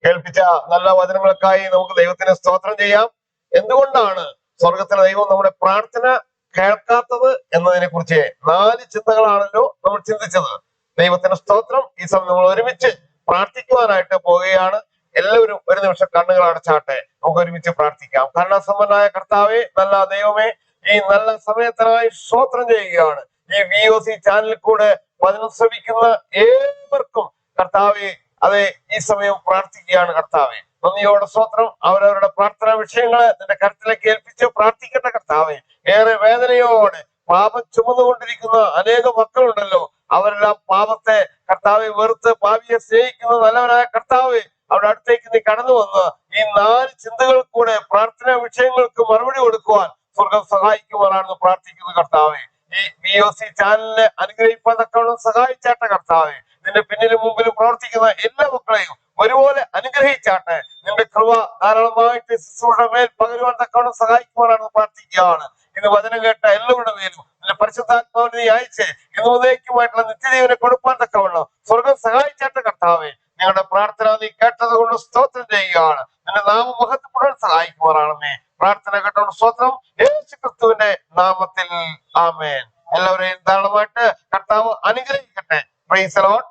കേൾപ്പിച്ച നല്ല വചനങ്ങൾക്കായി നമുക്ക് ദൈവത്തിന് സ്തോത്രം ചെയ്യാം. എന്തുകൊണ്ടാണ് സ്വർഗത്തിലെ ദൈവം നമ്മുടെ പ്രാർത്ഥന കേൾക്കാത്തത് എന്നതിനെ കുറിച്ച് 4 ചിന്തകളാണല്ലോ നമ്മൾ ചിന്തിച്ചത്. ദൈവത്തിന് സ്തോത്രം. ഈ സമയം നമ്മൾ ഒരുമിച്ച് പ്രാർത്ഥിക്കുവാനായിട്ട് പോവുകയാണ്. എല്ലാവരും ഒരു നിമിഷം കണ്ണുകൾ അടച്ചാട്ടെ. നമുക്ക് ഒരുമിച്ച് പ്രാർത്ഥിക്കാം. കരുണാസമ്പന്നനായ കർത്താവേ, നല്ല ദൈവമേ, ഈ നല്ല സമയത്തിനായി സ്തോത്രം ചെയ്യുകയാണ്. ഈ VOC ചാനലിൽ കൂടെ വചനം ശ്രവിക്കുന്ന ഏവർക്കും കർത്താവെ അതെ ഈ സമയം പ്രാർത്ഥിക്കുകയാണ്. കർത്താവെ നന്ദിയോടെ സ്തോത്രം. അവരവരുടെ പ്രാർത്ഥനാ വിഷയങ്ങള് നിന്റെ കരുത്തിലേക്ക് ഏൽപ്പിച്ച് പ്രാർത്ഥിക്കട്ടെ. കർത്താവെ ഏറെ വേദനയോടെ പാപം ചുമന്നുകൊണ്ടിരിക്കുന്ന അനേക മക്കളുണ്ടല്ലോ. അവരെല്ലാം പാപത്തെ കർത്താവെ വെറുത്ത് പാപിയെ സ്നേഹിക്കുന്ന നല്ലവനായ കർത്താവെ അവിടെ അടുത്തേക്ക് നീ കടന്നു വന്ന് ഈ 4 ചിന്തകൾ കൂടെ പ്രാർത്ഥനാ വിഷയങ്ങൾക്ക് മറുപടി കൊടുക്കുവാൻ സ്വർഗം സഹായിക്കുവാനാണെന്ന് പ്രാർത്ഥിക്കുന്നു. കർത്താവെ ഈ VOC ചാനലിനെ അനുഗ്രഹിപ്പാൻ തക്കവണ്ണം സഹായിച്ചാട്ടെ. കർത്താവെ നിന്റെ പിന്നിലും മുമ്പിലും പ്രവർത്തിക്കുന്ന എല്ലാ മക്കളെയും ഒരുപോലെ അനുഗ്രഹിച്ചാട്ടെ. നിന്റെ കൃപ ധാരാളമായിട്ട് ശിശുവിടെ മേൽ പകരുവാൻ തക്കവണ്ണം സഹായിക്കുവാനാണെന്ന് പ്രാർത്ഥിക്കുകയാണ്. ഇന്ന് വചനം കേട്ട എല്ലാവരുടെ മേലും നിന്റെ പരിശുദ്ധാത്മാവിനെ നീ അയച്ച് ഇന്ന് ഉദയക്കുമായിട്ടുള്ള നിത്യജീവനെ കൊടുപ്പാൻ തക്കവണ്ണം സ്വർഗം സഹായിച്ചാട്ടെ. കർത്താവെ ഞങ്ങളുടെ പ്രാർത്ഥന നീ കേട്ടത് കൊണ്ട് സ്തോത്രം ചെയ്യുകയാണ്. നിന്റെ നാമം മഹത്വപ്പെടാൻ സഹായിക്കുവാനാണെന്നേ പ്രാർത്ഥന കേട്ടോണ്ട് സ്തോത്രം. യേശു ക്രിസ്തുവിന്റെ നാമത്തിൽ ആമേൻ. എല്ലാവരെയും ധാരാളമായിട്ട് കർത്താവ് അനുഗ്രഹിക്കട്ടെ. Price the Lord.